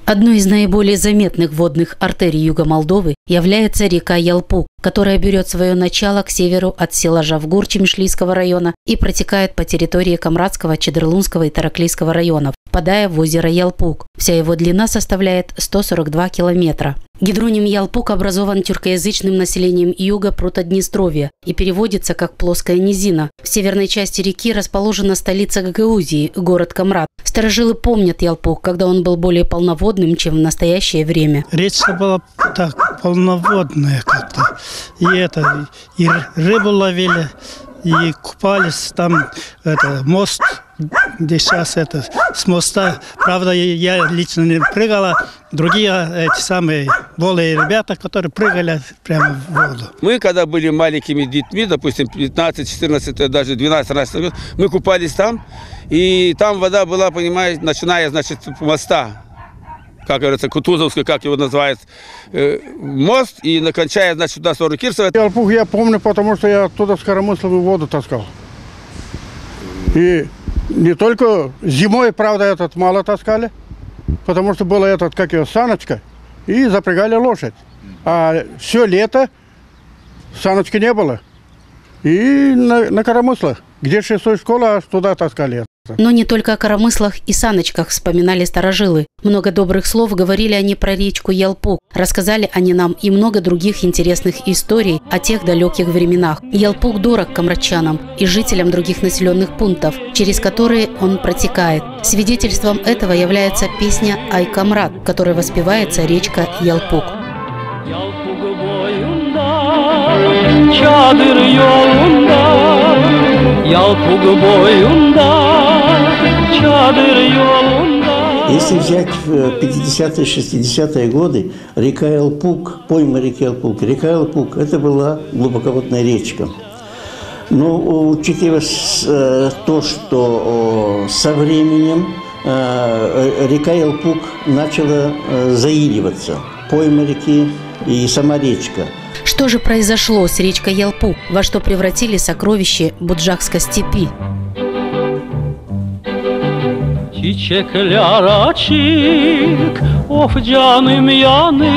Одной из наиболее заметных водных артерий юга Молдовы является река Ялпуг, которая берет свое начало к северу от села Жавгур Чимишлийского района и протекает по территории Камрадского, Чедерлунского и Тараклийского районов, впадая в озеро Ялпуг. Вся его длина составляет 142 километра. Гидроним Ялпуг образован тюркоязычным населением юга Прутоднестровья и переводится как «плоская низина». В северной части реки расположена столица Гагаузии, город Камрад. Старожилы помнят Ялпуг, когда он был более полноводным, чем в настоящее время. Речка была так полноводная как-то. И рыбу ловили, и купались там, мост, где сейчас с моста. Правда, я лично не прыгала. Другие самые более ребята, которые прыгали прямо в воду. Мы, когда были маленькими детьми, допустим, 15, 14, даже 12-13 лет, мы купались там. И там вода была, понимаете, начиная, значит, с моста. Как говорится, Кутузовский, как его называют, мост, и кончая, значит, до Сорокирцева. Ялпуг я помню, потому что я оттуда с Коромысловой воду таскал. И не только зимой, правда, мало таскали, потому что было саночка, и запрягали лошадь. А все лето саночки не было. И на Коромыслах, где 6-я школа, туда таскали. Но не только о коромыслах и саночках вспоминали старожилы. Много добрых слов говорили они про речку Ялпуг. Рассказали они нам и много других интересных историй о тех далеких временах. Ялпуг дорог камрадчанам и жителям других населенных пунктов, через которые он протекает. Свидетельством этого является песня «Ай Камрад», в которой воспевается речка Ялпуг. Если взять в 50-е, 60-е годы, река Ялпуг, пойма реки Ялпуг, река Ялпуг – это была глубоководная речка. Но учитывая то, что со временем река Ялпуг начала заиливаться, пойма реки и сама речка. Что же произошло с речкой Ялпуг, во что превратили сокровища Буджакской степи? Çiçekler açık, of canım yanık.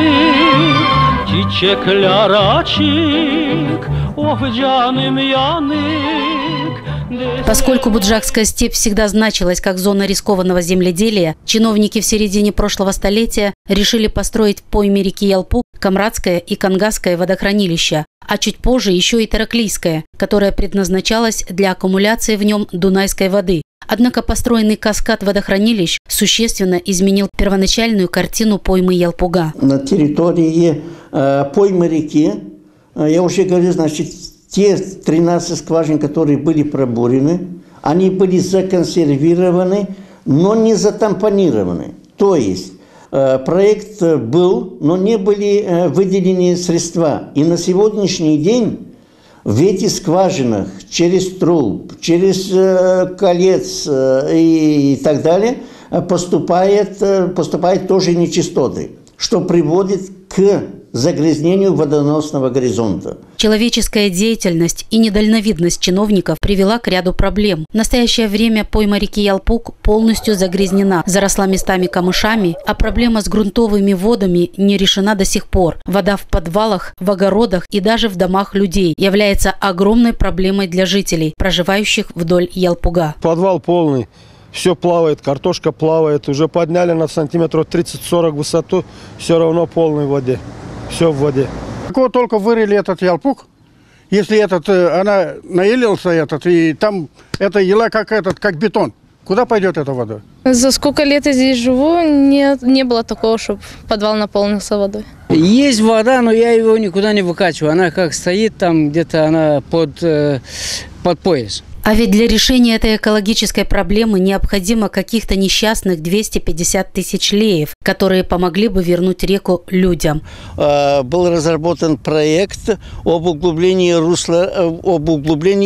Çiçekler açık, of canım yanık. Поскольку Буджакская степь всегда значилась как зона рискованного земледелия, чиновники в середине прошлого столетия решили построить в пойме реки Ялпуг Камрадское и Кангасское водохранилища, а чуть позже еще и Тараклийское, которое предназначалось для аккумуляции в нем дунайской воды. Однако построенный каскад водохранилищ существенно изменил первоначальную картину поймы Ялпуга. На территории поймы реки, я уже говорю, значит, те 13 скважин, которые были пробурены, они были законсервированы, но не затампонированы. То есть проект был, но не были выделены средства. И на сегодняшний день в этих скважинах через труб, через колец и так далее поступает тоже нечистоты, что приводит к загрязнению водоносного горизонта. Человеческая деятельность и недальновидность чиновников привела к ряду проблем. В настоящее время пойма реки Ялпуг полностью загрязнена, заросла местами камышами, а проблема с грунтовыми водами не решена до сих пор. Вода в подвалах, в огородах и даже в домах людей является огромной проблемой для жителей, проживающих вдоль Ялпуга. Подвал полный. Все плавает, картошка плавает. Уже подняли на сантиметров 30-40 высоту, все равно в полной воде. Все в воде. Как только вырыли этот Ялпуг, если она наелился и там это ела как бетон, куда пойдет эта вода? За сколько лет я здесь живу, не было такого, чтобы подвал наполнился водой. Есть вода, но я его никуда не выкачиваю. Она как стоит там, где-то она под пояс. А ведь для решения этой экологической проблемы необходимо каких-то несчастных 250 тысяч леев, которые помогли бы вернуть реку людям. Был разработан проект об углублении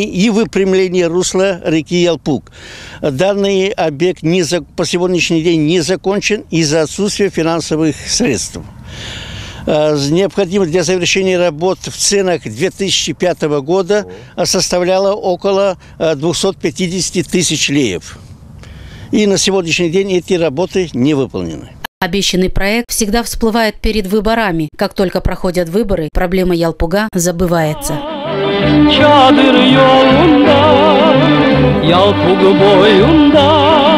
и выпрямлении русла реки Ялпуг. Данный объект по сегодняшний день не закончен из-за отсутствия финансовых средств. Необходимо для завершения работ в ценах 2005 года составляло около 250 тысяч леев. И на сегодняшний день эти работы не выполнены. Обещанный проект всегда всплывает перед выборами. Как только проходят выборы, проблема Ялпуга забывается. Çadır yolunda, Yalpug boyunda